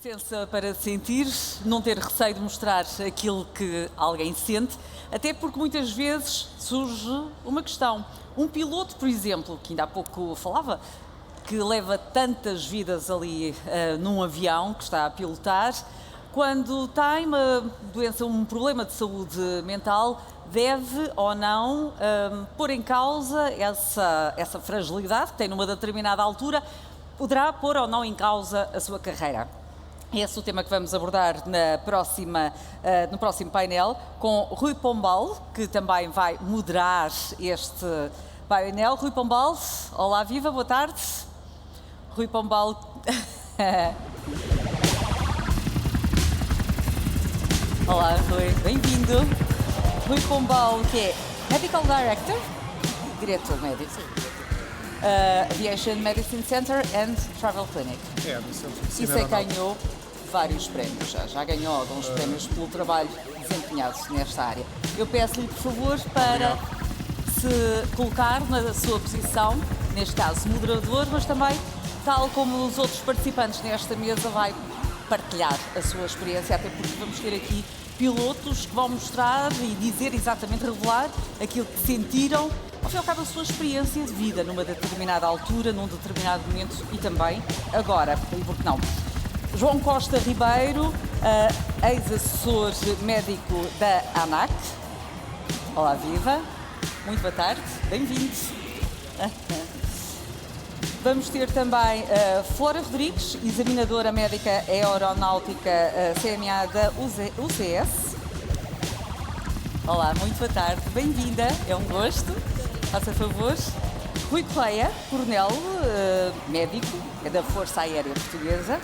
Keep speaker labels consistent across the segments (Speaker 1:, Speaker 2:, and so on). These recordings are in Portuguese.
Speaker 1: licença para sentir, não ter receio de mostrar aquilo que alguém sente, até porque muitas vezes surge uma questão. Um piloto, por exemplo, que ainda há pouco falava, que leva tantas vidas ali num avião que está a pilotar, quando tem uma doença, um problema de saúde mental, deve ou não pôr em causa essa fragilidade que tem numa determinada altura, poderá pôr ou não em causa a sua carreira. Esse é o tema que vamos abordar no próximo painel, com Rui Pombal, que também vai moderar este painel. Rui Pombal, olá, viva, boa tarde. Rui Pombal. Olá, Rui, bem-vindo. Rui Pombal, que é Medical Director, diretor médico. Aviation Medicine Center and Travel Clinic.
Speaker 2: É, do Centro de Medicina
Speaker 1: Isso é que
Speaker 2: Aeronáutica.
Speaker 1: ganhou vários prémios, já ganhou alguns prémios pelo trabalho desempenhado nesta área. Eu peço-lhe, por favor, para se colocar na sua posição, neste caso moderador, mas também, tal como os outros participantes nesta mesa, vai partilhar a sua experiência, até porque vamos ter aqui pilotos que vão mostrar e dizer exatamente, revelar aquilo que sentiram, ao fim e ao cabo, a sua experiência de vida numa determinada altura, num determinado momento e também agora, e por que não? João Costa Ribeiro, ex-assessor médico da ANAC. Olá, viva. Muito boa tarde. Bem-vindos. Vamos ter também Flora Rodrigues, examinadora médica aeronáutica CMA da UCS. Olá, muito boa tarde. Bem-vinda. É um gosto. Faça favor. Rui Correia, coronel médico, é da Força Aérea Portuguesa.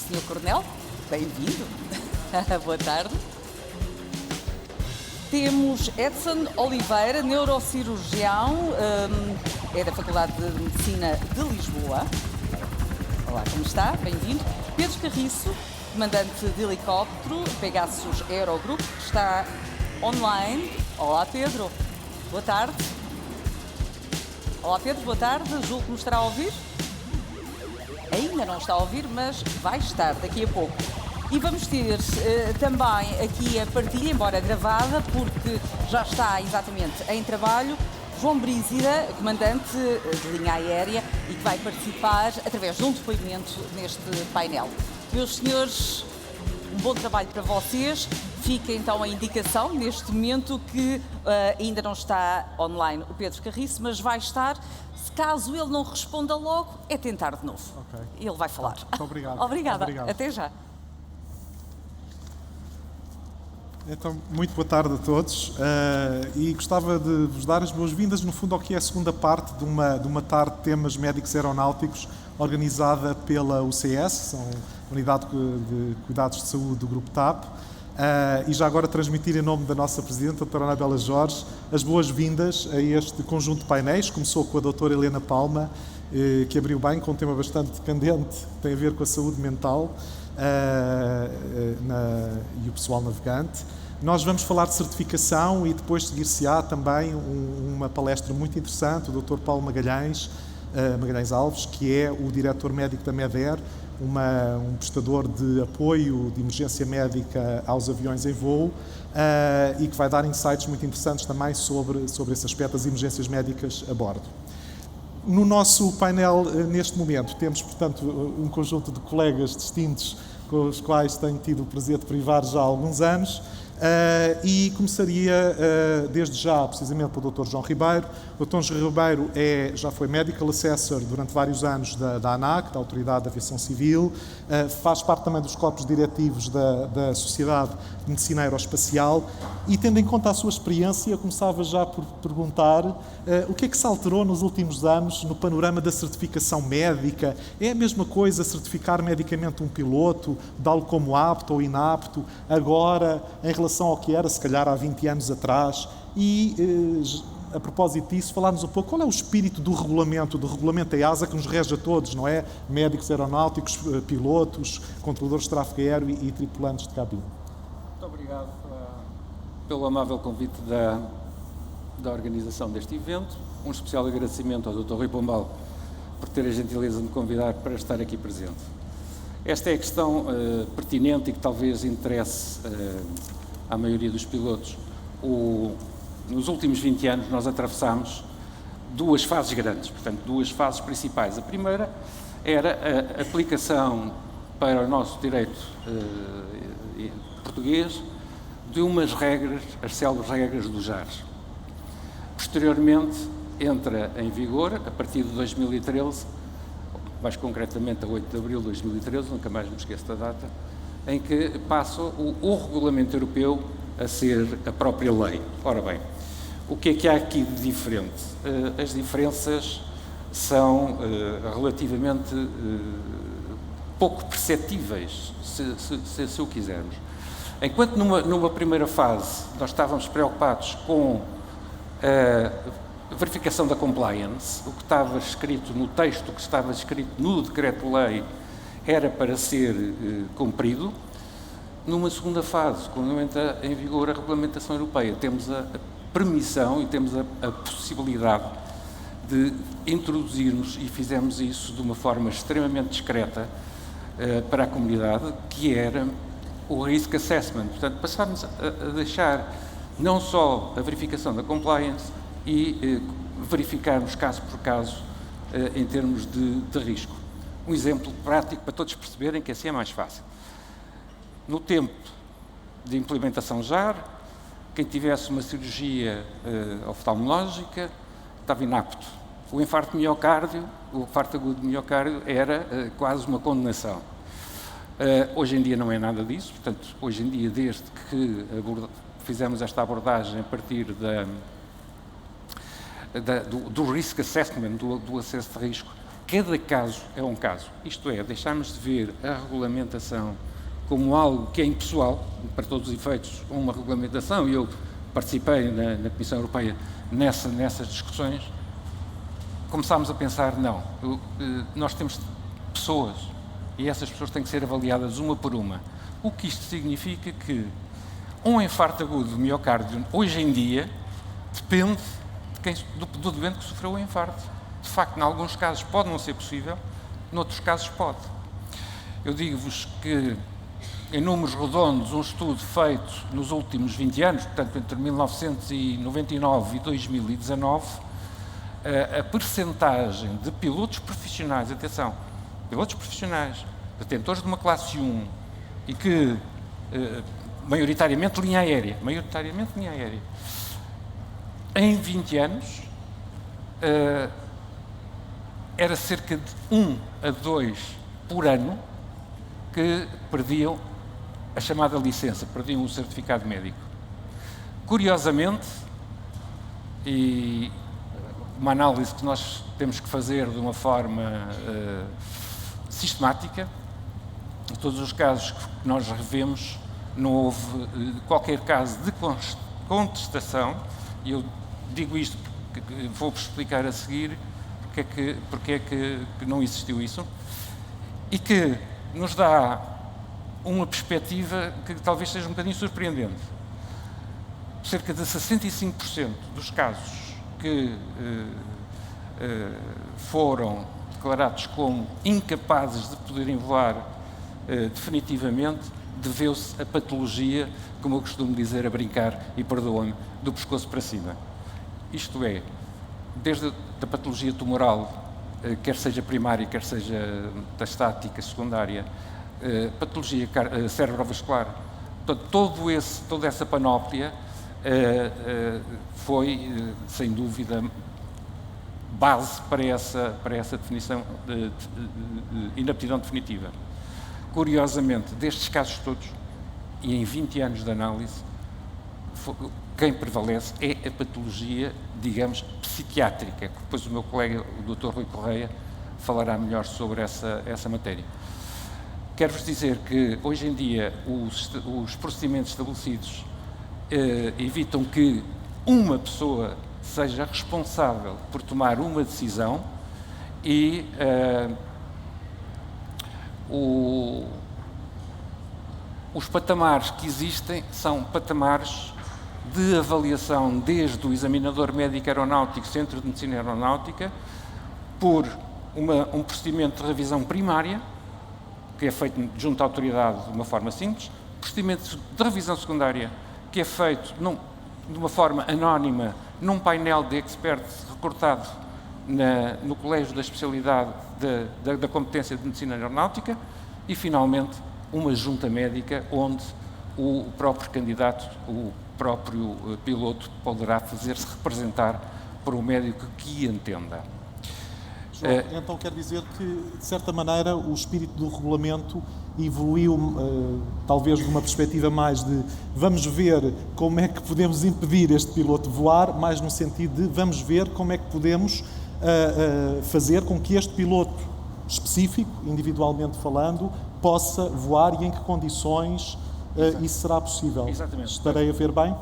Speaker 1: Senhor Coronel, bem-vindo. Boa tarde. Temos Edson Oliveira, neurocirurgião, é da Faculdade de Medicina de Lisboa. Olá, como está? Bem-vindo. Pedro Carriço, comandante de helicóptero, Pegasus Aerogroup, está online. Olá, Pedro. Boa tarde. Olá, Pedro, boa tarde. Julgo que me estará a ouvir. Ainda não está a ouvir, mas vai estar daqui a pouco. E vamos ter também aqui a partilha, embora gravada, porque já está exatamente em trabalho, João Brízida, comandante de linha aérea e que vai participar através de um depoimento neste painel. Meus senhores, um bom trabalho para vocês. Fica então a indicação, neste momento, que ainda não está online o Pedro Carriço, mas vai estar. Caso ele não responda logo, é tentar de novo.
Speaker 2: Ok.
Speaker 1: Ele vai falar.
Speaker 2: Muito obrigado.
Speaker 1: Obrigada.
Speaker 2: Obrigado.
Speaker 1: Até já.
Speaker 2: Então, muito boa tarde a todos e gostava de vos dar as boas-vindas, no fundo, ao que é a segunda parte de uma tarde de temas médicos aeronáuticos organizada pela UCS, são a Unidade de Cuidados de Saúde do Grupo TAP, e já agora transmitir em nome da nossa Presidente, a doutora Anabela Jorge, as boas-vindas a este conjunto de painéis. Começou com a doutora Helena Palma, que abriu bem com um tema bastante candente, que tem a ver com a saúde mental e o pessoal navegante. Nós vamos falar de certificação e depois seguir-se-á também uma palestra muito interessante, o Dr. Paulo Magalhães Alves, que é o diretor médico da MEDER, um prestador de apoio de emergência médica aos aviões em voo e que vai dar insights muito interessantes também sobre esse aspecto das emergências médicas a bordo. No nosso painel, neste momento, temos, portanto, um conjunto de colegas distintos com os quais tenho tido o prazer de privar já há alguns anos. E começaria desde já, precisamente, pelo Dr. João Ribeiro. O Dr. João Ribeiro já foi Medical Assessor durante vários anos da ANAC, da Autoridade de Aviação Civil, faz parte também dos corpos diretivos da Sociedade de Medicina Aeroespacial e, tendo em conta a sua experiência, eu começava já por perguntar o que é que se alterou nos últimos anos no panorama da certificação médica. É a mesma coisa certificar medicamente um piloto, dá-lo como apto ou inapto, agora, em relação ao que era, se calhar, há 20 anos atrás, e, a propósito disso, falar-nos um pouco qual é o espírito do regulamento EASA que nos rege a todos, não é? Médicos aeronáuticos, pilotos, controladores de tráfego aéreo e tripulantes de cabine.
Speaker 3: Muito obrigado pelo amável convite da organização deste evento. Um especial agradecimento ao Dr. Rui Pombal por ter a gentileza de me convidar para estar aqui presente. Esta é a questão pertinente e que talvez interesse à maioria dos pilotos. Nos últimos 20 anos nós atravessámos duas fases grandes, portanto, duas fases principais. A primeira era a aplicação para o nosso direito português de umas regras, as célebres regras do JARS. Posteriormente, entra em vigor, a partir de 2013, mais concretamente a 8 de abril de 2013, nunca mais me esqueço da data, em que passa o regulamento europeu a ser a própria lei. Ora bem, o que é que há aqui de diferente? As diferenças são relativamente pouco perceptíveis, se o quisermos. Enquanto numa primeira fase nós estávamos preocupados com a verificação da compliance, o que estava escrito no texto, o que estava escrito no decreto-lei era para ser cumprido. Numa segunda fase, quando entra em vigor a regulamentação europeia, temos a permissão e temos a possibilidade de introduzirmos, e fizemos isso de uma forma extremamente discreta para a comunidade, que era o risk assessment. Portanto, passámos a deixar não só a verificação da compliance e verificarmos caso por caso em termos de risco. Um exemplo prático para todos perceberem que assim é mais fácil. No tempo de implementação JAR, quem tivesse uma cirurgia oftalmológica estava inapto. O infarto de miocárdio, o infarto agudo de miocárdio era quase uma condenação. Hoje em dia não é nada disso, portanto, hoje em dia, desde que fizemos esta abordagem a partir do risk assessment, do acesso de risco, cada caso é um caso. Isto é, deixarmos de ver a regulamentação como algo que é impessoal, para todos os efeitos, uma regulamentação, e eu participei na Comissão Europeia nessas discussões, começámos a pensar, não, nós temos pessoas, e essas pessoas têm que ser avaliadas uma por uma. O que isto significa que um infarto agudo de miocárdio, hoje em dia, depende do doente que sofreu o infarto. De facto, em alguns casos pode não ser possível, noutros casos pode. Eu digo-vos que, em números redondos, um estudo feito nos últimos 20 anos, portanto, entre 1999 e 2019, a percentagem de pilotos profissionais, atenção, pilotos profissionais, detentores de uma classe 1 e que, maioritariamente linha aérea, em 20 anos, era cerca de 1 a 2 por ano que perdiam a chamada licença, perdiam o certificado médico. Curiosamente, e uma análise que nós temos que fazer de uma forma sistemática, em todos os casos que nós revemos, não houve qualquer caso de contestação, e eu digo isto porque vou-vos explicar a seguir porque é que não existiu isso, e que nos dá uma perspectiva que talvez seja um bocadinho surpreendente. Cerca de 65% dos casos que foram declarados como incapazes de poderem voar definitivamente, deveu-se a patologia, como eu costumo dizer a brincar, e perdoam-me, do pescoço para cima. Isto é, desde a patologia tumoral, quer seja primária, quer seja metastática, secundária, patologia cerebrovascular, toda essa panóplia foi, sem dúvida, base para essa definição de inaptidão definitiva. Curiosamente, destes casos todos, e em 20 anos de análise, quem prevalece é a patologia, digamos, psiquiátrica, que depois o meu colega, o Dr. Rui Correia, falará melhor sobre essa matéria. Quero-vos dizer que, hoje em dia, os procedimentos estabelecidos evitam que uma pessoa seja responsável por tomar uma decisão e os patamares que existem são patamares de avaliação desde o examinador médico aeronáutico, Centro de Medicina Aeronáutica, por um procedimento de revisão primária, que é feito junto à autoridade de uma forma simples, procedimento de revisão secundária, que é feito de uma forma anónima, num painel de experts recortado no Colégio da Especialidade da Competência de Medicina Aeronáutica, e, finalmente, uma junta médica onde o próprio candidato, o próprio piloto, poderá fazer-se representar por um médico que entenda.
Speaker 2: João, então quer dizer que, de certa maneira, o espírito do regulamento evoluiu, talvez de uma perspectiva mais de vamos ver como é que podemos impedir este piloto de voar, mais no sentido de vamos ver como é que podemos fazer com que este piloto específico, individualmente falando, possa voar e em que condições isso será possível.
Speaker 3: Exatamente.
Speaker 2: Estarei a ver bem?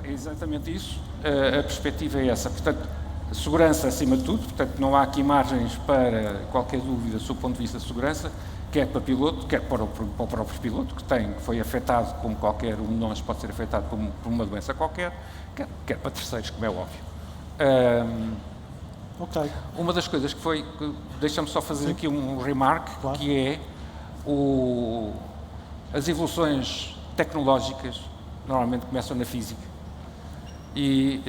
Speaker 3: É exatamente isso. A perspectiva é essa. Portanto, segurança acima de tudo. Portanto, não há aqui margens para qualquer dúvida do ponto de vista de segurança, quer para piloto, quer para o próprio piloto, que foi afetado, como qualquer um de nós pode ser afetado por uma doença qualquer, quer para terceiros, como é óbvio.
Speaker 2: Ok.
Speaker 3: Uma das coisas que foi, deixa-me só fazer aqui um remark,
Speaker 2: claro,
Speaker 3: que é as evoluções tecnológicas normalmente começam na física e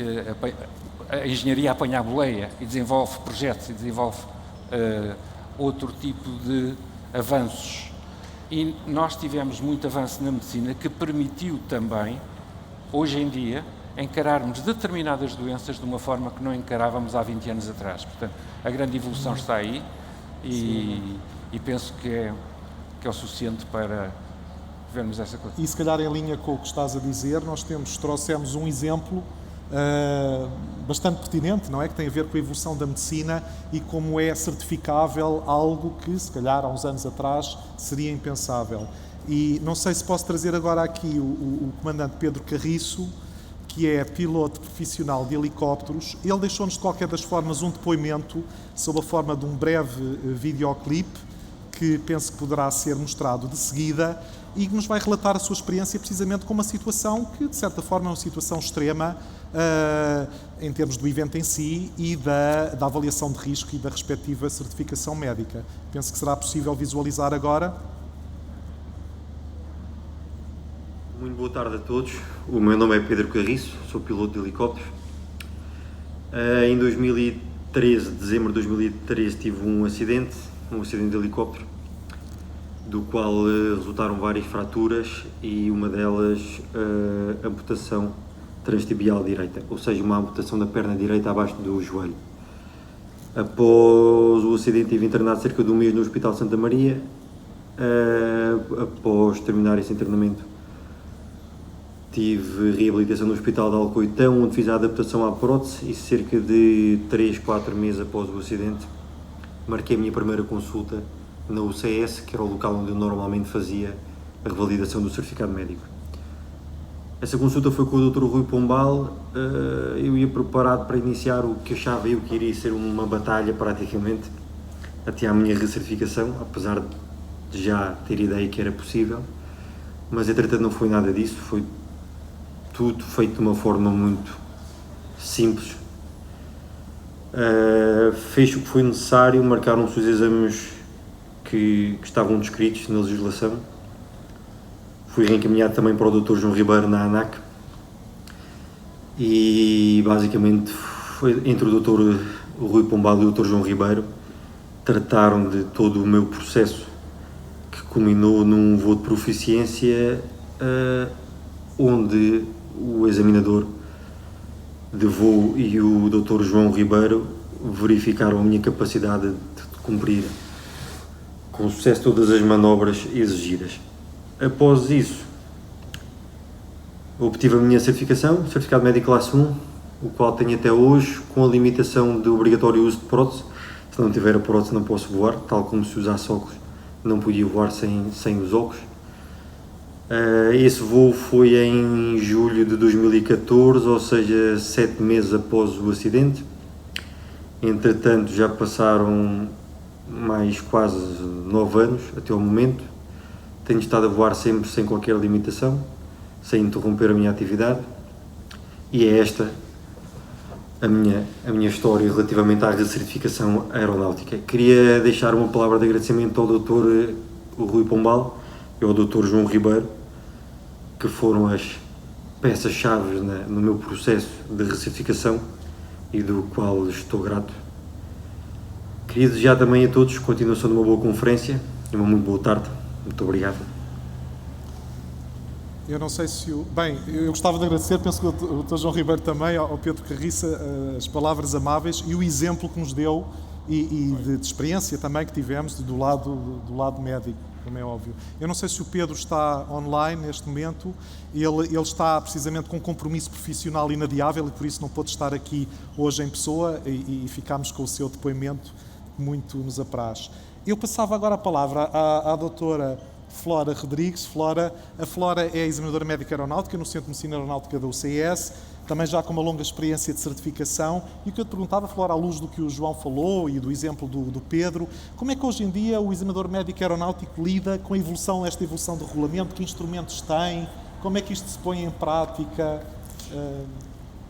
Speaker 3: a engenharia apanha a boleia e desenvolve projetos e desenvolve outro tipo de avanços. E nós tivemos muito avanço na medicina que permitiu também, hoje em dia, encararmos determinadas doenças de uma forma que não encarávamos há 20 anos atrás. Portanto, a grande evolução está aí e penso que é o suficiente para vermos essa coisa.
Speaker 2: E se calhar em linha com o que estás a dizer, nós trouxemos um exemplo bastante pertinente, não é? Que tem a ver com a evolução da medicina e como é certificável algo que, se calhar, há uns anos atrás seria impensável. E não sei se posso trazer agora aqui o comandante Pedro Carriço, que é piloto profissional de helicópteros. Ele deixou-nos, de qualquer das formas, um depoimento sob a forma de um breve videoclipe que penso que poderá ser mostrado de seguida e que nos vai relatar a sua experiência precisamente com uma situação que, de certa forma, é uma situação extrema em termos do evento em si e da avaliação de risco e da respectiva certificação médica. Penso que será possível visualizar agora.
Speaker 4: Muito boa tarde a todos. O meu nome é Pedro Carriço, sou piloto de helicópteros. Em 2013, dezembro de 2013, tive um acidente de helicóptero, do qual resultaram várias fraturas e uma delas amputação transtibial direita, ou seja, uma amputação da perna direita abaixo do joelho. Após o acidente, estive internado cerca de um mês no Hospital Santa Maria. Após terminar esse internamento, tive reabilitação no Hospital de Alcoitão, onde fiz a adaptação à prótese, e cerca de 3-4 meses após o acidente marquei a minha primeira consulta na UCS, que era o local onde eu normalmente fazia a revalidação do certificado médico. Essa consulta foi com o Dr. Rui Pombal. Eu ia preparado para iniciar o que achava eu que iria ser uma batalha praticamente até à minha recertificação, apesar de já ter ideia que era possível, mas entretanto não foi nada disso, foi tudo feito de uma forma muito simples. Fez o que foi necessário, marcaram-se os exames que estavam descritos na legislação. Fui reencaminhado também para o Dr. João Ribeiro na ANAC e basicamente foi entre o Dr. Rui Pombal e o Dr. João Ribeiro, trataram de todo o meu processo, que culminou num voo de proficiência onde o examinador de voo e o Dr. João Ribeiro verificaram a minha capacidade de cumprir com sucesso todas as manobras exigidas. Após isso, obtive a minha certificação, certificado médico classe 1, o qual tenho até hoje, com a limitação de obrigatório uso de prótese. Se não tiver a prótese não posso voar, tal como se usasse óculos, não podia voar sem os óculos. Esse voo foi em julho de 2014, ou seja, 7 meses após o acidente. Entretanto, já passaram mais quase 9 anos até ao momento. Tenho estado a voar sempre sem qualquer limitação, sem interromper a minha atividade, e é esta a minha história relativamente à recertificação aeronáutica. Queria deixar uma palavra de agradecimento ao Dr. o Rui Pombal e ao Dr. João Ribeiro, que foram as peças-chave no meu processo de recertificação e do qual estou grato. Queria desejar também a todos continuação de uma boa conferência e uma muito boa tarde. Muito obrigado.
Speaker 2: Eu não sei se Bem, eu gostava de agradecer, penso que o Dr. João Ribeiro também, ao Pedro Carriça, as palavras amáveis e o exemplo que nos deu e de experiência também que tivemos do lado médico, como é óbvio. Eu não sei se o Pedro está online neste momento, ele está precisamente com um compromisso profissional inadiável e por isso não pôde estar aqui hoje em pessoa e ficámos com o seu depoimento que muito nos apraz. Eu passava agora a palavra à doutora Flora Rodrigues. A Flora é examinadora médica aeronáutica no Centro de Medicina Aeronáutica da UCS, também já com uma longa experiência de certificação. E o que eu te perguntava, Flora, à luz do que o João falou e do exemplo do Pedro, como é que hoje em dia o examinador médico aeronáutico lida com esta evolução do regulamento? Que instrumentos tem? Como é que isto se põe em prática?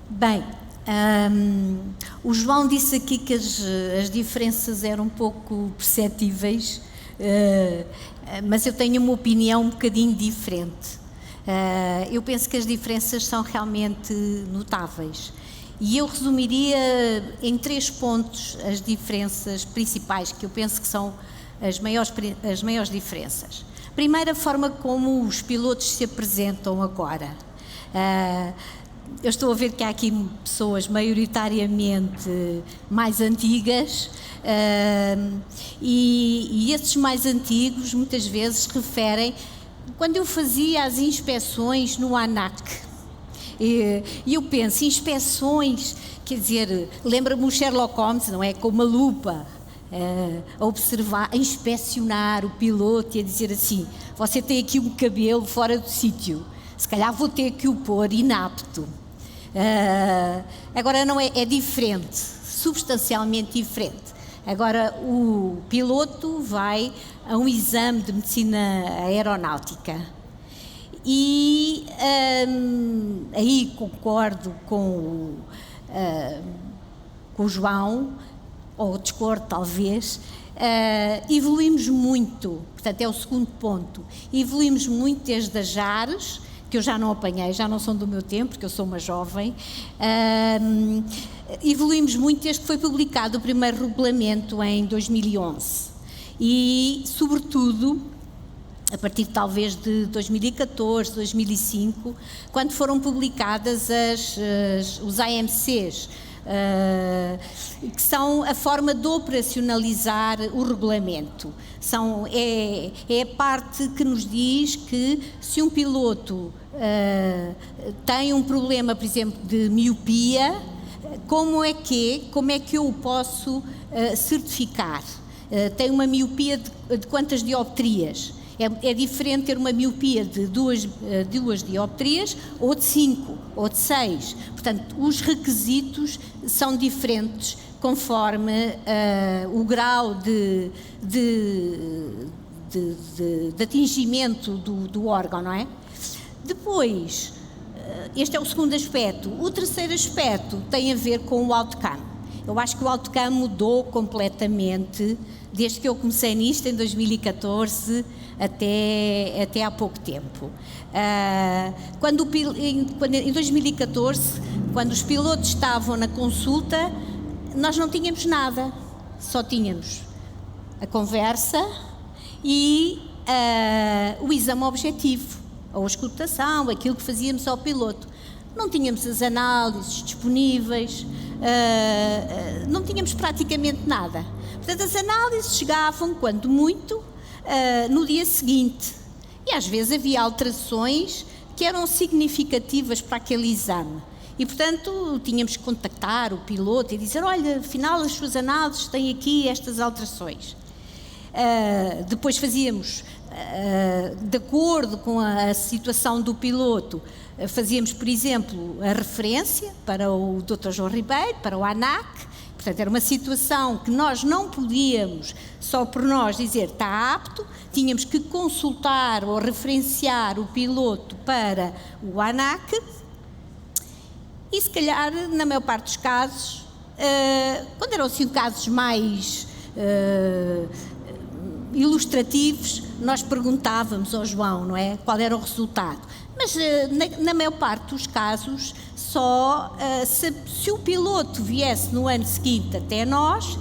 Speaker 5: Bem, o João disse aqui que as diferenças eram um pouco perceptíveis, mas eu tenho uma opinião um bocadinho diferente. Eu penso que as diferenças são realmente notáveis e eu resumiria em 3 pontos as diferenças principais que eu penso que são as maiores diferenças. Primeiro, a forma como os pilotos se apresentam agora. Eu estou a ver que há aqui pessoas maioritariamente mais antigas, e esses mais antigos muitas vezes referem, quando eu fazia as inspeções no ANAC, e eu penso, inspeções, quer dizer, lembra-me o Sherlock Holmes, não é? Com uma lupa, a observar, a inspecionar o piloto e a dizer assim, você tem aqui um cabelo fora do sítio, se calhar vou ter que o pôr inapto. Agora não é diferente, substancialmente diferente. Agora o piloto vai a um exame de medicina aeronáutica e aí concordo com o João, ou discordo talvez, evoluímos muito, portanto é o segundo ponto, evoluímos muito desde as JARES, que eu já não apanhei, já não são do meu tempo, porque eu sou uma jovem, evoluímos muito desde que foi publicado o primeiro regulamento em 2011 e, sobretudo, a partir talvez de 2014, 2005, quando foram publicadas os AMCs, que são a forma de operacionalizar o regulamento. É a parte que nos diz que se um piloto tem um problema, por exemplo, de miopia, como é que eu o posso certificar? Tem uma miopia de quantas dioptrias? É diferente ter uma miopia de duas dioptrias ou de 5 ou de 6. Portanto, os requisitos são diferentes conforme o grau de atingimento do órgão, não é? Depois, este é o segundo aspecto. O terceiro aspecto tem a ver com o outcome. Eu acho que o outcome mudou completamente desde que eu comecei nisto, em 2014, até há pouco tempo. Em 2014, quando os pilotos estavam na consulta, nós não tínhamos nada, só tínhamos a conversa e o exame objetivo, ou a escutação, aquilo que fazíamos ao piloto. Não tínhamos as análises disponíveis, não tínhamos praticamente nada. Portanto, as análises chegavam, quando muito, no dia seguinte. E às vezes havia alterações que eram significativas para aquele exame. E, portanto, tínhamos que contactar o piloto e dizer, olha, afinal as suas análises têm aqui estas alterações. Depois fazíamos, de acordo com a situação do piloto, fazíamos, por exemplo, a referência para o Dr. João Ribeiro, para o ANAC. Portanto, era uma situação que nós não podíamos, só por nós, dizer está apto, tínhamos que consultar ou referenciar o piloto para o ANAC e, se calhar, na maior parte dos casos, quando eram assim casos mais ilustrativos, nós perguntávamos ao João, não é? Qual era o resultado. Mas na maior parte dos casos, só se o piloto viesse no ano seguinte até nós,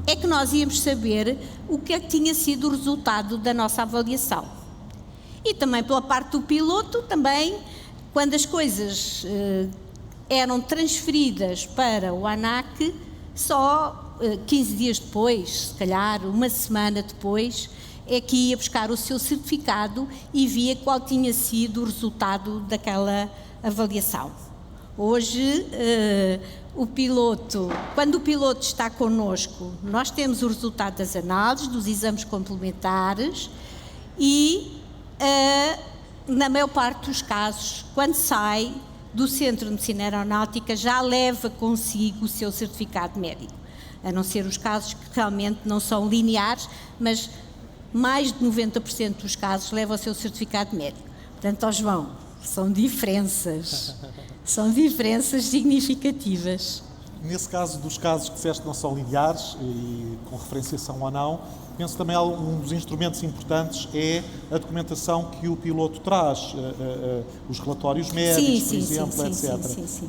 Speaker 5: é que nós íamos saber o que é que tinha sido o resultado da nossa avaliação. E também pela parte do piloto, também, quando as coisas eram transferidas para o ANAC, só 15 dias depois, se calhar uma semana depois, é que ia buscar o seu certificado e via qual tinha sido o resultado daquela avaliação. Hoje, quando o piloto está connosco, nós temos o resultado das análises, dos exames complementares e, na maior parte dos casos, quando sai do Centro de Medicina Aeronáutica, já leva consigo o seu certificado médico, a não ser os casos que realmente não são lineares, mas mais de 90% dos casos leva o seu certificado médico. Portanto, ó João, são diferenças significativas.
Speaker 2: Nesse caso, dos casos que disseste que não são lineares, e com referenciação ou não, penso também que um dos instrumentos importantes é a documentação que o piloto traz, os relatórios médicos, por exemplo, etc.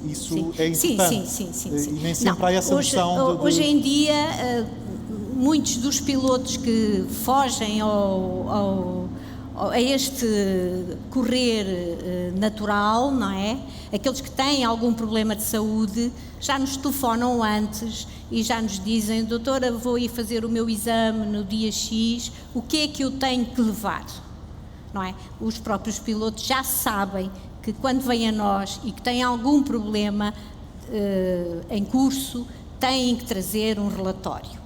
Speaker 2: Isso é importante.
Speaker 5: Sim.
Speaker 2: E nem sempre há essa noção de...
Speaker 5: Hoje em dia, muitos dos pilotos que fogem a este correr natural, não é? Aqueles que têm algum problema de saúde, já nos telefonam antes e já nos dizem: doutora, vou ir fazer o meu exame no dia X, o que é que eu tenho que levar? Não é? Os próprios pilotos já sabem que quando vêm a nós e que têm algum problema em curso, têm que trazer um relatório.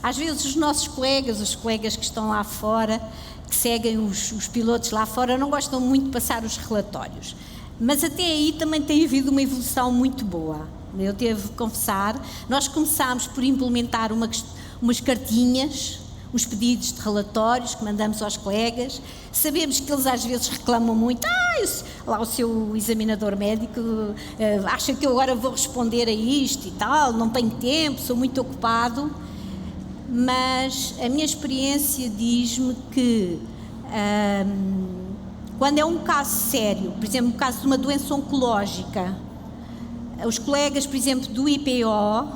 Speaker 5: Às vezes os nossos colegas, os colegas que estão lá fora, que seguem os pilotos lá fora, não gostam muito de passar os relatórios. Mas até aí também tem havido uma evolução muito boa. Eu devo confessar, nós começámos por implementar umas cartinhas, uns pedidos de relatórios que mandamos aos colegas. Sabemos que eles às vezes reclamam muito: lá o seu examinador médico acha que eu agora vou responder a isto e tal, não tenho tempo, sou muito ocupado. Mas a minha experiência diz-me que quando é um caso sério, por exemplo, um caso de uma doença oncológica, os colegas, por exemplo, do IPO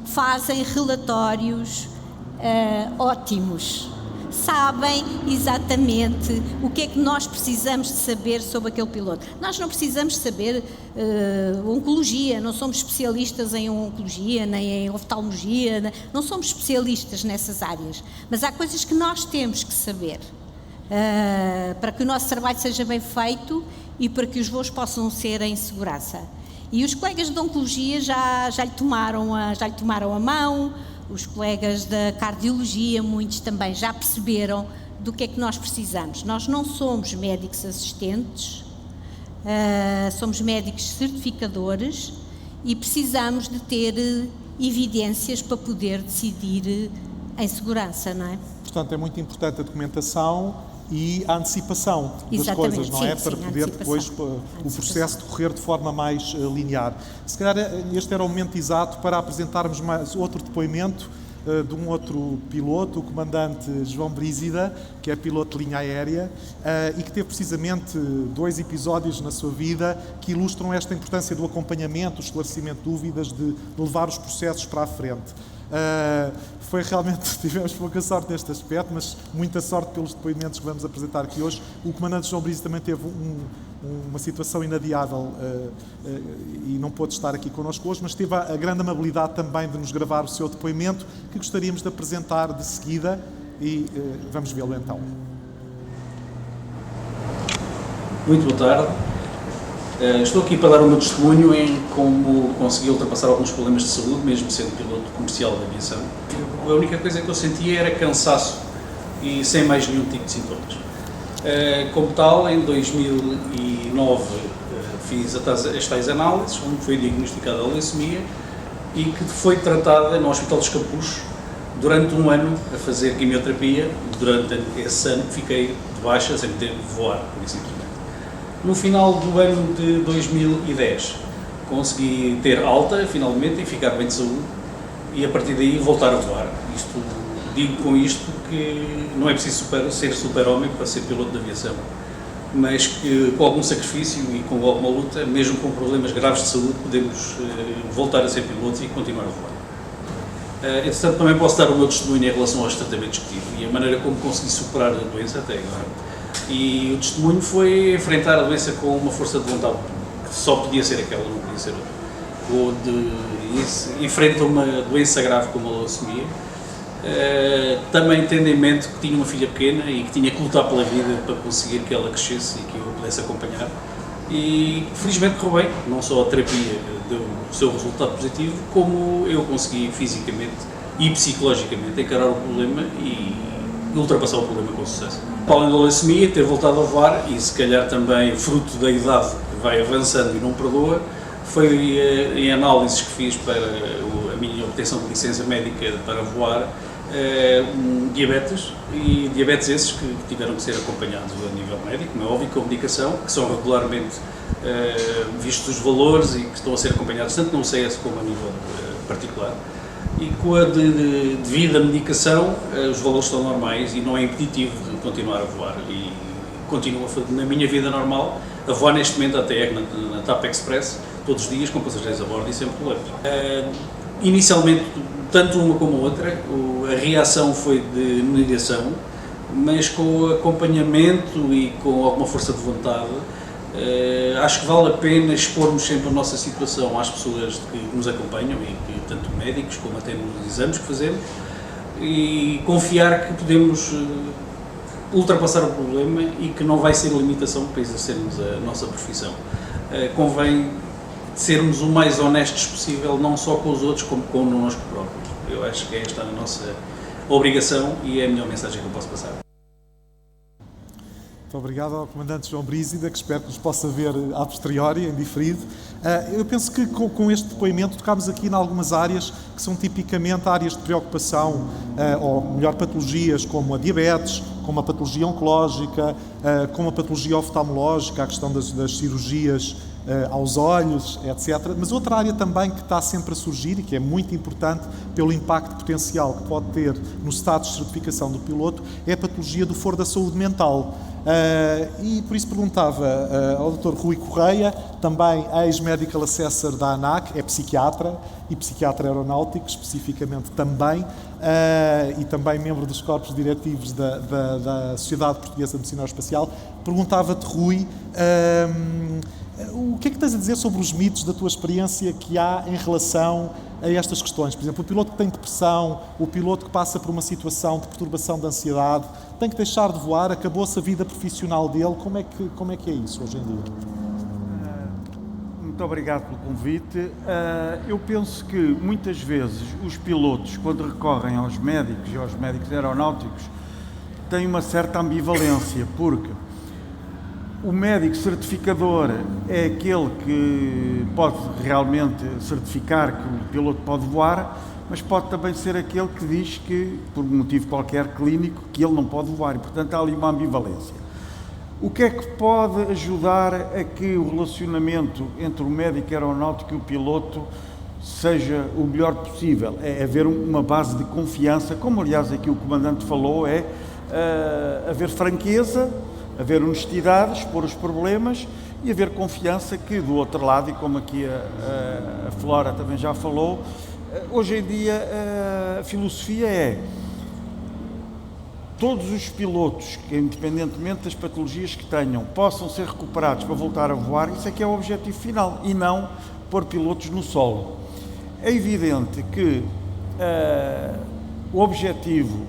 Speaker 5: fazem relatórios ótimos, sabem exatamente o que é que nós precisamos de saber sobre aquele piloto. Nós não precisamos saber oncologia, não somos especialistas em oncologia, nem em oftalmologia, não somos especialistas nessas áreas, mas há coisas que nós temos que saber para que o nosso trabalho seja bem feito e para que os voos possam ser em segurança. E os colegas de oncologia já lhe tomaram a mão. Os colegas da cardiologia, muitos também já perceberam do que é que nós precisamos. Nós não somos médicos assistentes, somos médicos certificadores e precisamos de ter evidências para poder decidir em segurança, não é?
Speaker 2: Portanto, é muito importante a documentação e a antecipação das coisas, não é? Para poder depois o processo decorrer de forma mais linear. Se calhar este era o momento exato para apresentarmos mais outro depoimento de um outro piloto, o comandante João Brízida, que é piloto de linha aérea e que teve precisamente 2 episódios na sua vida que ilustram esta importância do acompanhamento, do esclarecimento de dúvidas, de levar os processos para a frente. Foi realmente, tivemos pouca sorte neste aspecto, mas muita sorte pelos depoimentos que vamos apresentar aqui hoje. O comandante João Brízida também teve uma situação inadiável e não pôde estar aqui connosco hoje, mas teve a grande amabilidade também de nos gravar o seu depoimento, que gostaríamos de apresentar de seguida e vamos vê-lo então.
Speaker 6: Muito boa tarde. Estou aqui para dar o meu testemunho em como consegui ultrapassar alguns problemas de saúde, mesmo sendo piloto comercial de aviação. A única coisa que eu sentia era cansaço e sem mais nenhum tipo de sintomas. Como tal, em 2009 fiz as tais análises, onde foi diagnosticada a leucemia e que foi tratada no Hospital dos Capuchos durante um ano a fazer quimioterapia. Durante esse ano fiquei de baixa, sem poder voar, por isso. No final do ano de 2010 consegui ter alta finalmente e ficar bem de saúde e a partir daí voltar a voar. Isto Digo com isto que não é preciso ser super-homem para ser piloto de aviação, mas que com algum sacrifício e com alguma luta, mesmo com problemas graves de saúde, podemos voltar a ser pilotos e continuar a voar. Entretanto, também posso dar o meu testemunho em relação aos tratamentos que tive e a maneira como consegui superar a doença até agora. E o testemunho foi enfrentar a doença com uma força de vontade que só podia ser aquela, não podia ser outra. Enfrenta uma doença grave como a leucemia, também tendo em mente que tinha uma filha pequena e que tinha que lutar pela vida para conseguir que ela crescesse e que eu pudesse acompanhar. E felizmente correu bem, não só a terapia deu o seu resultado positivo, como eu consegui fisicamente e psicologicamente encarar o problema e ultrapassar o problema com sucesso. Para além da leucemia, ter voltado a voar e se calhar também fruto da idade que vai avançando e não perdoa, foi em análises que fiz para a minha obtenção de licença médica para voar, diabetes, e diabetes esses que tiveram que ser acompanhados a nível médico, não é óbvio, com medicação, que são regularmente vistos os valores e que estão a ser acompanhados tanto no CS como a nível particular. E com a devida medicação, os valores estão normais e não é impeditivo de continuar a voar. E continuo na minha vida normal a voar neste momento até na TAP Express, todos os dias, com passageiros a bordo e sem problemas. Inicialmente, tanto uma como a outra, a reação foi de negação, mas com o acompanhamento e com alguma força de vontade, acho que vale a pena expormos sempre a nossa situação às pessoas que nos acompanham, e que, tanto médicos como até nos exames que fazemos, e confiar que podemos ultrapassar o problema e que não vai ser limitação para exercermos a nossa profissão. Convém sermos o mais honestos possível, não só com os outros, como connosco próprios. Eu acho que esta é a nossa obrigação e é a melhor mensagem que eu posso passar.
Speaker 2: Muito obrigado ao Comandante João Brísida, que espero que nos possa ver a posteriori, em diferido. Eu penso que com este depoimento tocámos aqui em algumas áreas que são tipicamente áreas de preocupação, ou melhor, patologias como a diabetes, como a patologia oncológica, como a patologia oftalmológica, a questão das cirurgias aos olhos, etc. Mas outra área também que está sempre a surgir e que é muito importante pelo impacto potencial que pode ter no status de certificação do piloto é a patologia do foro da saúde mental. E por isso perguntava ao Dr. Rui Correia, também ex-Medical Assessor da ANAC, é psiquiatra e psiquiatra aeronáutico especificamente também, e também membro dos corpos diretivos da Sociedade Portuguesa de Medicina Aeroespacial. Perguntava-te, Rui, o que é que tens a dizer sobre os mitos da tua experiência que há em relação a estas questões? Por exemplo, o piloto que tem depressão, o piloto que passa por uma situação de perturbação de ansiedade, tem que deixar de voar, acabou-se a vida profissional dele. Como é que é isso hoje em dia?
Speaker 7: Muito obrigado pelo convite. Eu penso que muitas vezes os pilotos, quando recorrem aos médicos e aos médicos aeronáuticos, têm uma certa ambivalência, porque o médico certificador é aquele que pode realmente certificar que o piloto pode voar, mas pode também ser aquele que diz que, por motivo qualquer clínico, que ele não pode voar, e portanto há ali uma ambivalência. O que é que pode ajudar a que o relacionamento entre o médico aeronáutico e o piloto seja o melhor possível? É haver uma base de confiança, como aliás aqui o comandante falou, é haver franqueza, haver honestidade, expor os problemas e haver confiança que do outro lado, e como aqui a Flora também já falou, hoje em dia a filosofia é todos os pilotos, que independentemente das patologias que tenham, possam ser recuperados para voltar a voar. Isso é que é o objetivo final, e não pôr pilotos no solo. É evidente que o objetivo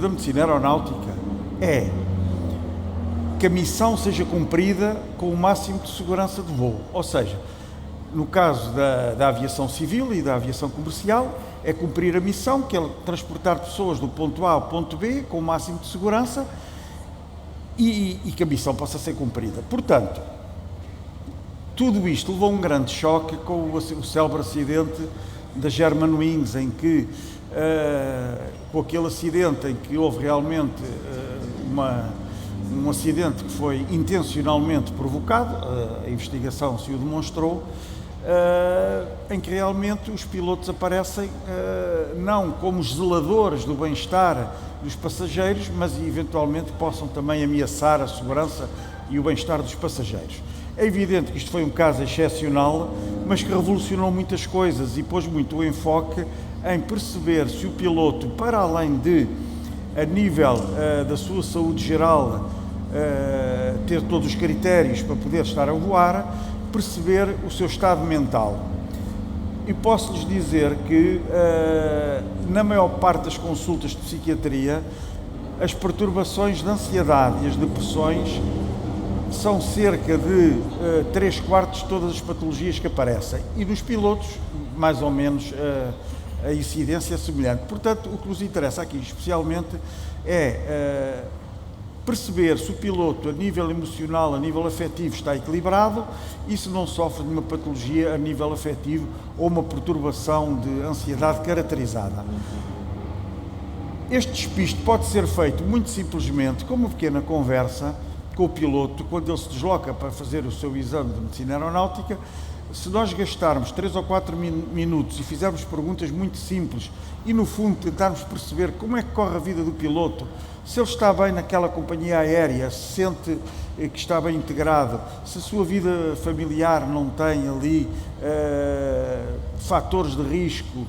Speaker 7: da medicina aeronáutica é que a missão seja cumprida com o máximo de segurança de voo. Ou seja, no caso da aviação civil e da aviação comercial, é cumprir a missão, que é transportar pessoas do ponto A ao ponto B com o máximo de segurança e que a missão possa ser cumprida. Portanto, tudo isto levou a um grande choque com o célebre acidente da Germanwings, em que, com aquele acidente em que houve realmente um acidente que foi intencionalmente provocado, a investigação se o demonstrou, em que realmente os pilotos aparecem não como os zeladores do bem-estar dos passageiros, mas eventualmente possam também ameaçar a segurança e o bem-estar dos passageiros. É evidente que isto foi um caso excepcional, mas que revolucionou muitas coisas e pôs muito o enfoque em perceber se o piloto, para além de, a nível da sua saúde geral, ter todos os critérios para poder estar a voar, perceber o seu estado mental. E posso-lhes dizer que, na maior parte das consultas de psiquiatria, as perturbações de ansiedade e as depressões são cerca de 3/4 de todas as patologias que aparecem. E dos pilotos, mais ou menos, a incidência é semelhante. Portanto, o que nos interessa aqui, especialmente, é perceber se o piloto, a nível emocional, a nível afetivo, está equilibrado e se não sofre de uma patologia a nível afetivo ou uma perturbação de ansiedade caracterizada. Este despiste pode ser feito muito simplesmente com uma pequena conversa com o piloto quando ele se desloca para fazer o seu exame de medicina aeronáutica. Se nós gastarmos 3 ou 4 minutos e fizermos perguntas muito simples e, no fundo, tentarmos perceber como é que corre a vida do piloto, se ele está bem naquela companhia aérea, se sente que está bem integrado, se a sua vida familiar não tem ali fatores de risco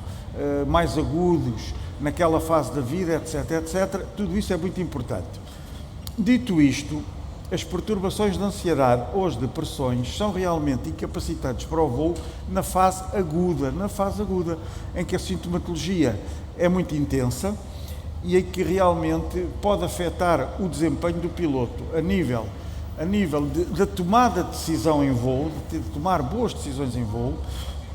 Speaker 7: mais agudos naquela fase da vida, etc, etc, tudo isso é muito importante. Dito isto, as perturbações de ansiedade ou as depressões são realmente incapacitantes para o voo na fase aguda, em que a sintomatologia é muito intensa e em que realmente pode afetar o desempenho do piloto a nível da tomada de decisão em voo, de tomar boas decisões em voo,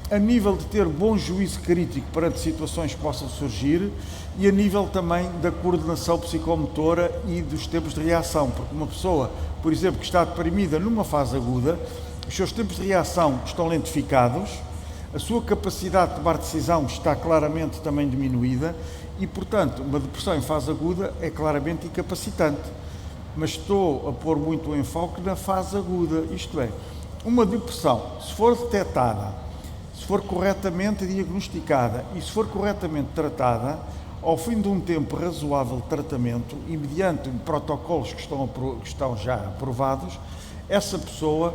Speaker 7: a nível de ter bom juízo crítico perante situações que possam surgir e a nível também da coordenação psicomotora e dos tempos de reação, porque uma pessoa, por exemplo, que está deprimida numa fase aguda, os seus tempos de reação estão lentificados, a sua capacidade de tomar decisão está claramente também diminuída e, portanto, uma depressão em fase aguda é claramente incapacitante. Mas estou a pôr muito o enfoque na fase aguda, isto é, uma depressão, se for detectada, se for corretamente diagnosticada e se for corretamente tratada, ao fim de um tempo razoável de tratamento e mediante protocolos que estão já aprovados, essa pessoa,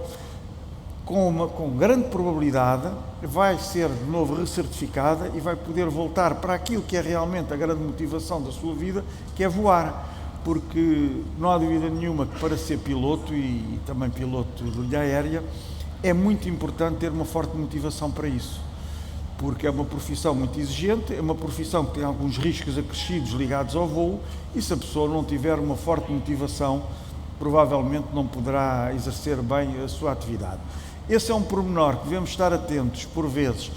Speaker 7: com grande probabilidade, vai ser de novo recertificada e vai poder voltar para aquilo que é realmente a grande motivação da sua vida, que é voar. Porque não há dúvida nenhuma que para ser piloto e também piloto de linha aérea, é muito importante ter uma forte motivação para isso, porque é uma profissão muito exigente, é uma profissão que tem alguns riscos acrescidos ligados ao voo e se a pessoa não tiver uma forte motivação, provavelmente não poderá exercer bem a sua atividade. Esse é um pormenor que devemos estar atentos, por vezes,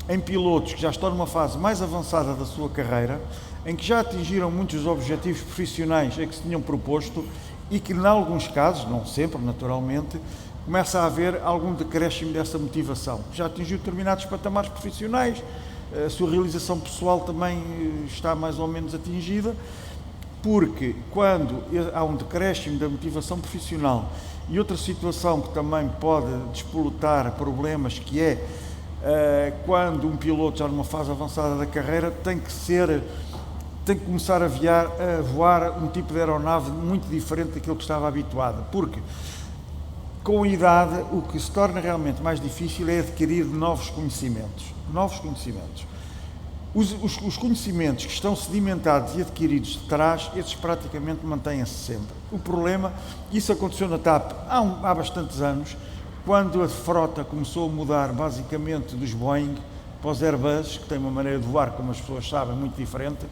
Speaker 7: em pilotos que já estão numa fase mais avançada da sua carreira, em que já atingiram muitos dos objetivos profissionais a que se tinham proposto e que, em alguns casos, não sempre, naturalmente, começa a haver algum decréscimo dessa motivação. Já atingiu determinados patamares profissionais, a sua realização pessoal também está mais ou menos atingida, porque quando há um decréscimo da motivação profissional e outra situação que também pode despolutar problemas, que é quando um piloto já numa fase avançada da carreira tem que começar a voar um tipo de aeronave muito diferente daquilo que estava habituado, porque com a idade, o que se torna realmente mais difícil é adquirir novos conhecimentos. Os conhecimentos que estão sedimentados e adquiridos de trás, esses praticamente mantêm-se sempre. O problema, isso aconteceu na TAP há bastantes anos, quando a frota começou a mudar basicamente dos Boeing para os Airbus, que têm uma maneira de voar, como as pessoas sabem, muito diferente,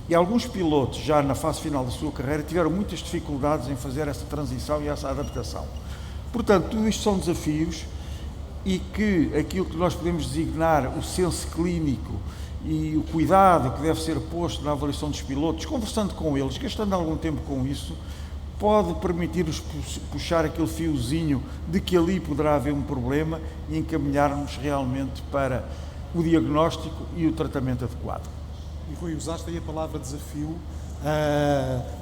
Speaker 7: e alguns pilotos, já na fase final da sua carreira, tiveram muitas dificuldades em fazer essa transição e essa adaptação. Portanto, tudo isto são desafios e que aquilo que nós podemos designar o senso clínico e o cuidado que deve ser posto na avaliação dos pilotos, conversando com eles, gastando algum tempo com isso, pode permitir-nos puxar aquele fiozinho de que ali poderá haver um problema e encaminhar-nos realmente para o diagnóstico e o tratamento adequado.
Speaker 2: E Rui, usaste aí a palavra desafio.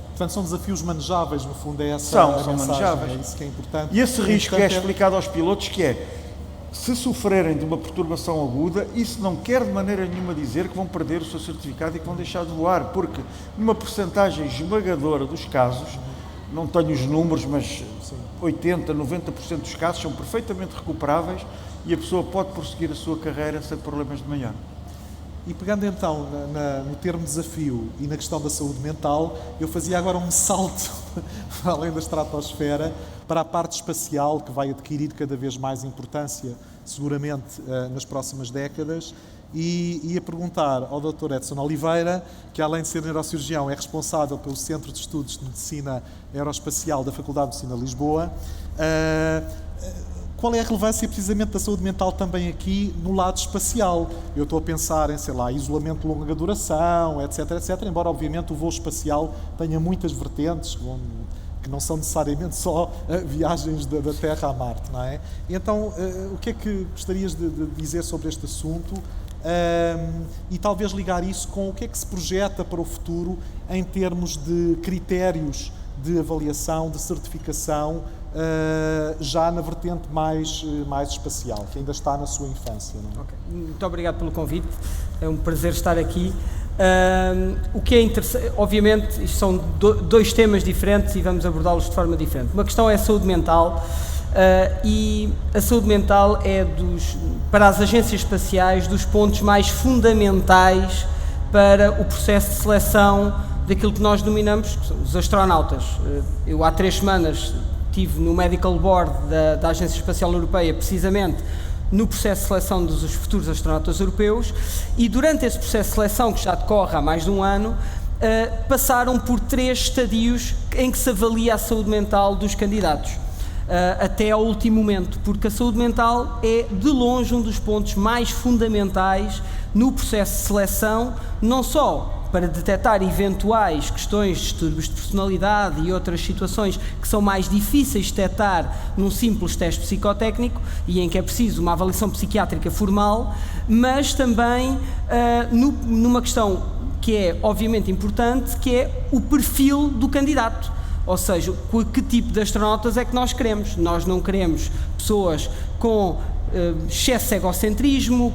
Speaker 2: Portanto, são desafios manejáveis, no fundo, é essa a mensagem,
Speaker 7: manejáveis.
Speaker 2: É isso que é importante.
Speaker 7: E esse risco é explicado aos pilotos, que é, se sofrerem de uma perturbação aguda, isso não quer de maneira nenhuma dizer que vão perder o seu certificado e que vão deixar de voar, porque numa percentagem esmagadora dos casos, não tenho os números, mas 80, 90% dos casos são perfeitamente recuperáveis e a pessoa pode prosseguir a sua carreira sem problemas de manhã.
Speaker 2: E pegando então no termo desafio e na questão da saúde mental, eu fazia agora um salto além da estratosfera para a parte espacial, que vai adquirir cada vez mais importância, seguramente, nas próximas décadas, e ia perguntar ao Dr. Edson Oliveira, que além de ser neurocirurgião é responsável pelo Centro de Estudos de Medicina Aeroespacial da Faculdade de Medicina de Lisboa, qual é a relevância precisamente da saúde mental também aqui no lado espacial? Eu estou a pensar em, sei lá, isolamento de longa duração, etc, etc, embora obviamente o voo espacial tenha muitas vertentes, que não são necessariamente só viagens da Terra a Marte, não é? Então, o que é que gostarias de dizer sobre este assunto? E talvez ligar isso com o que é que se projeta para o futuro em termos de critérios de avaliação, de certificação, já na vertente mais espacial, que ainda está na sua infância. Não é?
Speaker 8: Okay. Muito obrigado pelo convite, é um prazer estar aqui. O que é interessante, obviamente, isto são dois temas diferentes e vamos abordá-los de forma diferente. Uma questão é a saúde mental, e a saúde mental é, para as agências espaciais, dos pontos mais fundamentais para o processo de seleção daquilo que nós denominamos os astronautas. Eu há 3 semanas estive no Medical Board da Agência Espacial Europeia, precisamente no processo de seleção dos futuros astronautas europeus, e durante esse processo de seleção, que já decorre há mais de um ano, passaram por 3 estadios em que se avalia a saúde mental dos candidatos, até ao último momento, porque a saúde mental é de longe um dos pontos mais fundamentais no processo de seleção, não só para detectar eventuais questões de distúrbios de personalidade e outras situações que são mais difíceis de detectar num simples teste psicotécnico e em que é preciso uma avaliação psiquiátrica formal, mas também numa questão que é obviamente importante, que é o perfil do candidato. Ou seja, que tipo de astronautas é que nós queremos? Nós não queremos pessoas com excesso de egocentrismo,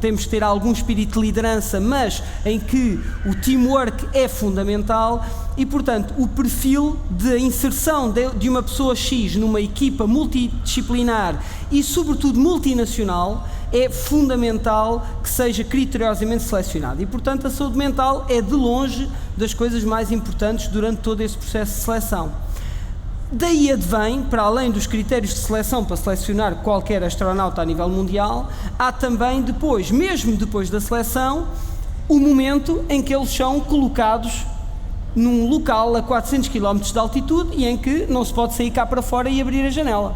Speaker 8: temos que ter algum espírito de liderança, mas em que o teamwork é fundamental e, portanto, o perfil de inserção de uma pessoa X numa equipa multidisciplinar e, sobretudo, multinacional é fundamental que seja criteriosamente selecionado. E, portanto, a saúde mental é, de longe, das coisas mais importantes durante todo esse processo de seleção. Daí advém, para além dos critérios de seleção para selecionar qualquer astronauta a nível mundial, há também depois, mesmo depois da seleção, o momento em que eles são colocados num local a 400 km de altitude e em que não se pode sair cá para fora e abrir a janela.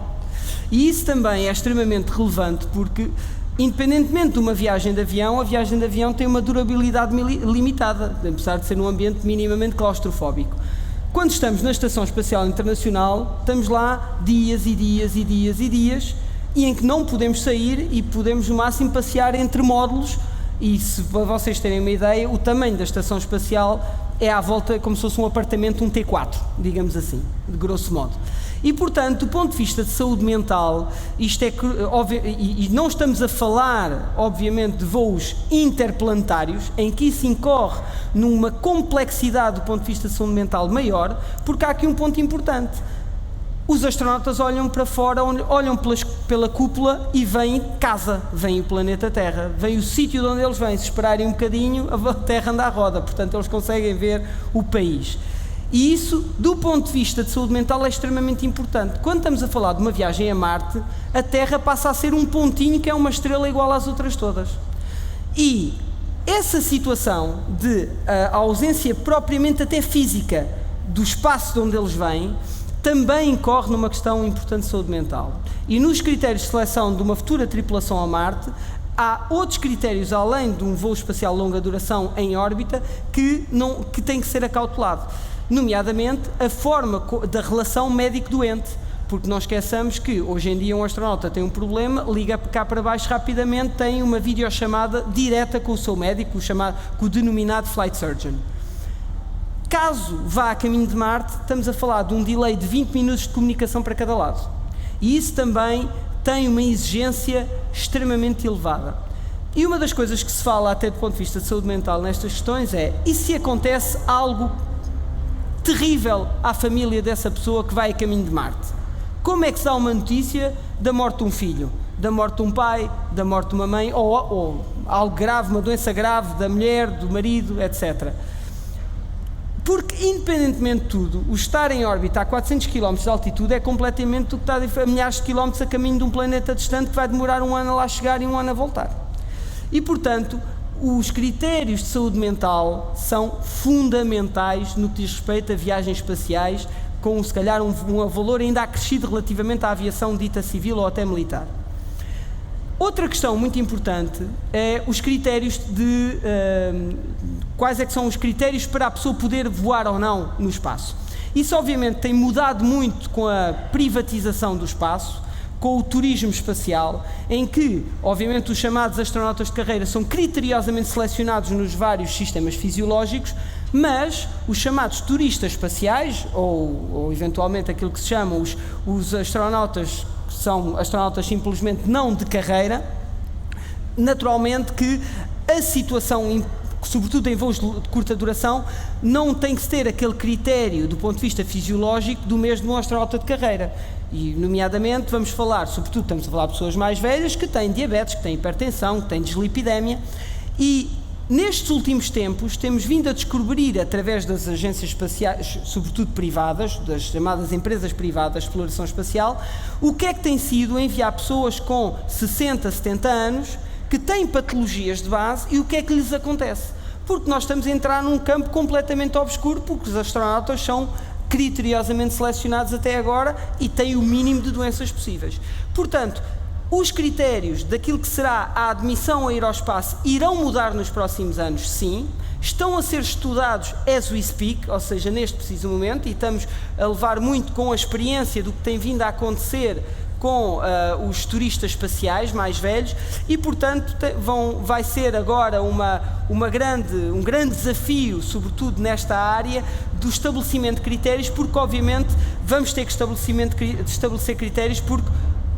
Speaker 8: E isso também é extremamente relevante porque, independentemente de uma viagem de avião, a viagem de avião tem uma durabilidade limitada, apesar de ser num ambiente minimamente claustrofóbico. Quando estamos na Estação Espacial Internacional, estamos lá dias e dias e dias e dias, e em que não podemos sair e podemos no máximo passear entre módulos, e se para vocês terem uma ideia, o tamanho da Estação Espacial é à volta como se fosse um apartamento, um T4, digamos assim, de grosso modo. E, portanto, do ponto de vista de saúde mental, isto é e não estamos a falar, obviamente, de voos interplanetários, em que isso incorre numa complexidade do ponto de vista de saúde mental maior, porque há aqui um ponto importante. Os astronautas olham para fora, olham pela cúpula e veem casa, veem o planeta Terra, veem o sítio de onde eles vêm. Se esperarem um bocadinho, a Terra anda à roda, portanto eles conseguem ver o país. E isso, do ponto de vista de saúde mental, é extremamente importante. Quando estamos a falar de uma viagem a Marte, a Terra passa a ser um pontinho que é uma estrela igual às outras todas. E essa situação de a ausência propriamente até física do espaço de onde eles vêm, também incorre numa questão importante de saúde mental. E nos critérios de seleção de uma futura tripulação a Marte, há outros critérios, além de um voo espacial de longa duração em órbita, que tem que ser acautelado. Nomeadamente, a forma da relação médico-doente. Porque não esqueçamos que, hoje em dia, um astronauta tem um problema, liga cá para baixo rapidamente, tem uma videochamada direta com o seu médico, com o denominado Flight Surgeon. Caso vá a caminho de Marte, estamos a falar de um delay de 20 minutos de comunicação para cada lado. E isso também tem uma exigência extremamente elevada. E uma das coisas que se fala até do ponto de vista de saúde mental nestas questões é: e se acontece algo terrível à família dessa pessoa que vai a caminho de Marte? Como é que se dá uma notícia da morte de um filho, da morte de um pai, da morte de uma mãe, ou algo grave, uma doença grave da mulher, do marido, etc. Porque, independentemente de tudo, o estar em órbita a 400 km de altitude é completamente do que está a milhares de quilómetros a caminho de um planeta distante que vai demorar 1 ano a lá chegar e 1 ano a voltar. E, portanto, os critérios de saúde mental são fundamentais no que diz respeito a viagens espaciais, com se calhar um valor ainda acrescido relativamente à aviação dita civil ou até militar. Outra questão muito importante é os critérios de quais é que são os critérios para a pessoa poder voar ou não no espaço. Isso obviamente tem mudado muito com a privatização do espaço, com o turismo espacial, em que obviamente os chamados astronautas de carreira são criteriosamente selecionados nos vários sistemas fisiológicos, mas os chamados turistas espaciais, ou eventualmente aquilo que se chamam os astronautas, que são astronautas simplesmente não de carreira, naturalmente que a situação, sobretudo em voos de curta duração, não tem que se ter aquele critério do ponto de vista fisiológico do mesmo astronauta de carreira. E, nomeadamente, vamos falar, sobretudo estamos a falar de pessoas mais velhas que têm diabetes, que têm hipertensão, que têm dislipidémia, e nestes últimos tempos temos vindo a descobrir, através das agências espaciais, sobretudo privadas, das chamadas empresas privadas de exploração espacial, o que é que tem sido enviar pessoas com 60, 70 anos que têm patologias de base e o que é que lhes acontece. Porque nós estamos a entrar num campo completamente obscuro, porque os astronautas são criteriosamente selecionados até agora e têm o mínimo de doenças possíveis. Portanto, os critérios daquilo que será a admissão a ir ao espaço irão mudar nos próximos anos, sim. Estão a ser estudados as we speak, ou seja, neste preciso momento, e estamos a levar muito com a experiência do que tem vindo a acontecer com os turistas espaciais mais velhos e, portanto, vai ser agora um grande desafio, sobretudo nesta área, do estabelecimento de critérios, porque, obviamente, vamos ter que estabelecer critérios, porque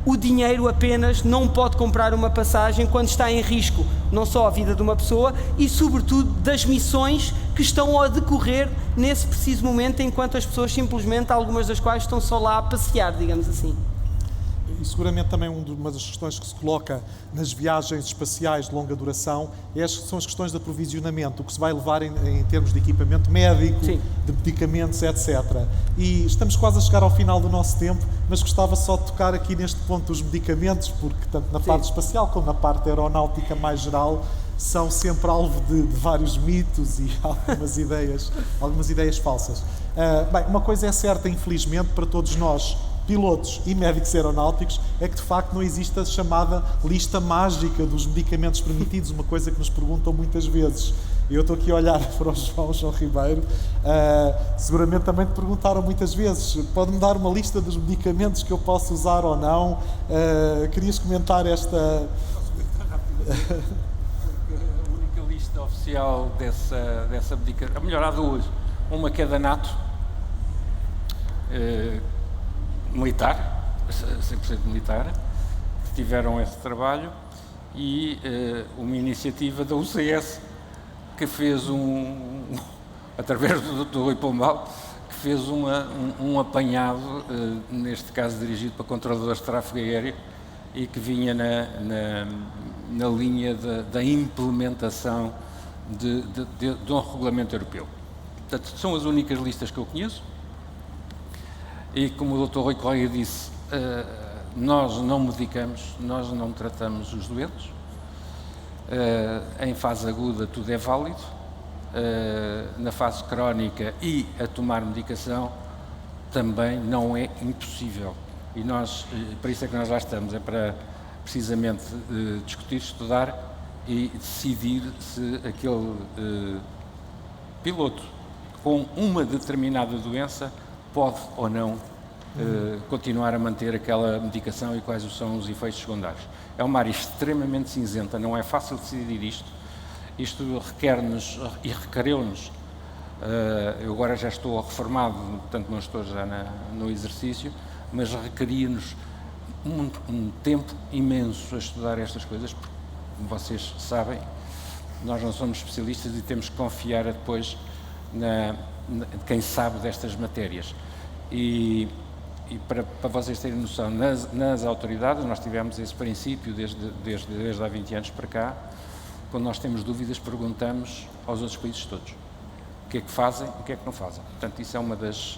Speaker 8: o dinheiro apenas não pode comprar uma passagem quando está em risco não só a vida de uma pessoa e, sobretudo, das missões que estão a decorrer nesse preciso momento, enquanto as pessoas simplesmente, algumas das quais estão só lá a passear, digamos assim.
Speaker 2: E seguramente também uma das questões que se coloca nas viagens espaciais de longa duração são as questões de aprovisionamento, o que se vai levar em termos de equipamento médico, sim, de medicamentos, etc. E estamos quase a chegar ao final do nosso tempo, mas gostava só de tocar aqui neste ponto dos medicamentos, porque tanto na parte espacial como na parte aeronáutica mais geral são sempre alvo de vários mitos e algumas ideias falsas. Bem, uma coisa é certa, infelizmente, para todos nós, pilotos e médicos aeronáuticos, é que de facto não existe a chamada lista mágica dos medicamentos permitidos, uma coisa que nos perguntam muitas vezes. Eu estou aqui a olhar para o João Ribeiro, seguramente também te perguntaram muitas vezes, pode-me dar uma lista dos medicamentos que eu posso usar ou não? Querias comentar esta...
Speaker 3: A única lista oficial dessa medicação, a melhor, há duas, uma que é da NATO, militar, 100% militar, que tiveram esse trabalho, e uma iniciativa da UCS que fez através do Rui Pombal, que fez um apanhado, neste caso dirigido para controladores de tráfego aéreo, e que vinha na linha da implementação de um regulamento europeu. Portanto, são as únicas listas que eu conheço. E como o Dr. Rui Correia disse, nós não medicamos, nós não tratamos os doentes. Em fase aguda tudo é válido, na fase crónica e a tomar medicação também não é impossível. E para isso é que nós lá estamos, é para precisamente discutir, estudar e decidir se aquele piloto com uma determinada doença pode ou não continuar a manter aquela medicação e quais são os efeitos secundários. É uma área extremamente cinzenta, não é fácil decidir isto. Isto requer-nos e requereu-nos, eu agora já estou reformado, portanto não estou já no exercício, mas requeria-nos um tempo imenso a estudar estas coisas, porque, como vocês sabem, nós não somos especialistas e temos que confiar depois de quem sabe destas matérias. E para vocês terem noção, nas autoridades nós tivemos esse princípio desde há 20 anos para cá. Quando nós temos dúvidas, perguntamos aos outros países todos o que é que fazem, o que é que não fazem. Portanto, isso é uma das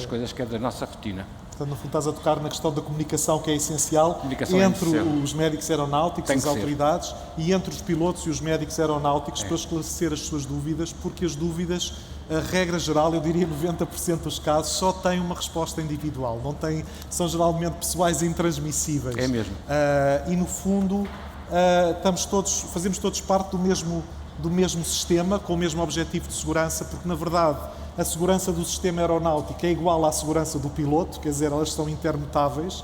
Speaker 3: coisas que é da nossa rotina.
Speaker 2: Portanto, no fundo, estás a tocar na questão da comunicação, que é essencial
Speaker 3: Comunicação
Speaker 2: entre
Speaker 3: é
Speaker 2: os médicos aeronáuticos, as autoridades, e entre os pilotos e os médicos aeronáuticos, para esclarecer as suas dúvidas, porque as dúvidas, a regra geral, eu diria 90% dos casos, só têm uma resposta individual, não têm, são geralmente pessoais e intransmissíveis.
Speaker 3: É mesmo.
Speaker 2: E, no fundo, fazemos todos parte do mesmo sistema, com o mesmo objetivo de segurança, porque, na verdade, a segurança do sistema aeronáutico é igual à segurança do piloto, quer dizer, elas são intermutáveis.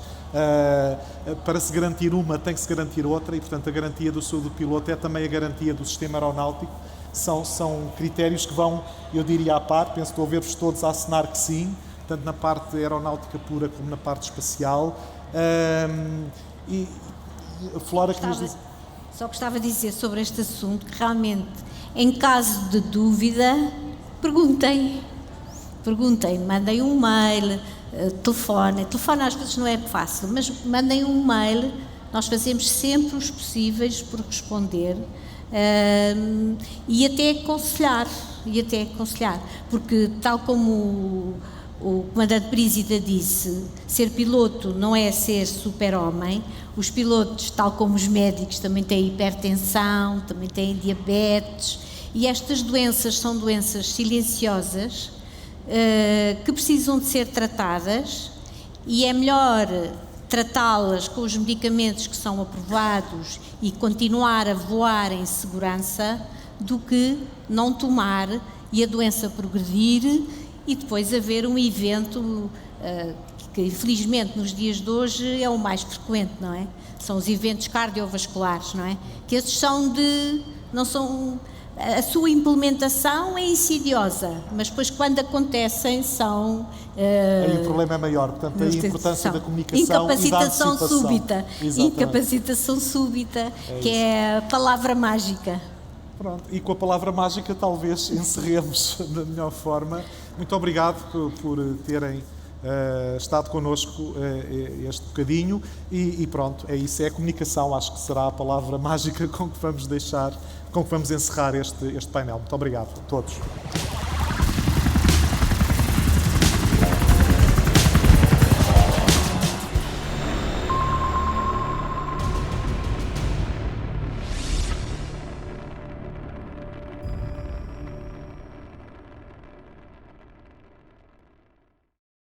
Speaker 2: Para se garantir uma, tem que se garantir outra, e, portanto, a garantia do saúde do piloto é também a garantia do sistema aeronáutico. São critérios que vão, eu diria, à par. Penso que estou a ver-vos todos a assinar que sim, tanto na parte aeronáutica pura como na parte espacial. A Flora, querias dizer...
Speaker 5: Só gostava de dizer sobre este assunto que realmente, em caso de dúvida, perguntem, mandem um mail, telefone às vezes não é fácil, mas mandem um mail, nós fazemos sempre os possíveis por responder e até aconselhar, porque tal como o comandante Brígida disse, ser piloto não é ser super-homem. Os pilotos, tal como os médicos, também têm hipertensão, também têm diabetes, e estas doenças são doenças silenciosas que precisam de ser tratadas, e é melhor tratá-las com os medicamentos que são aprovados e continuar a voar em segurança do que não tomar e a doença progredir e depois haver um evento que infelizmente nos dias de hoje é o mais frequente, não é? São os eventos cardiovasculares, não é? Que esses a sua implementação é insidiosa, mas depois quando acontecem são...
Speaker 2: Aí o problema é maior, portanto a importância da comunicação
Speaker 5: incapacitação
Speaker 2: e da
Speaker 5: súbita.
Speaker 2: Exatamente.
Speaker 5: Incapacitação súbita, que é a palavra mágica.
Speaker 2: Pronto, e com a palavra mágica talvez encerremos da melhor forma. Muito obrigado por terem estado connosco este bocadinho e pronto, é isso, é a comunicação, acho que será a palavra mágica com que vamos encerrar este painel. Muito obrigado a todos.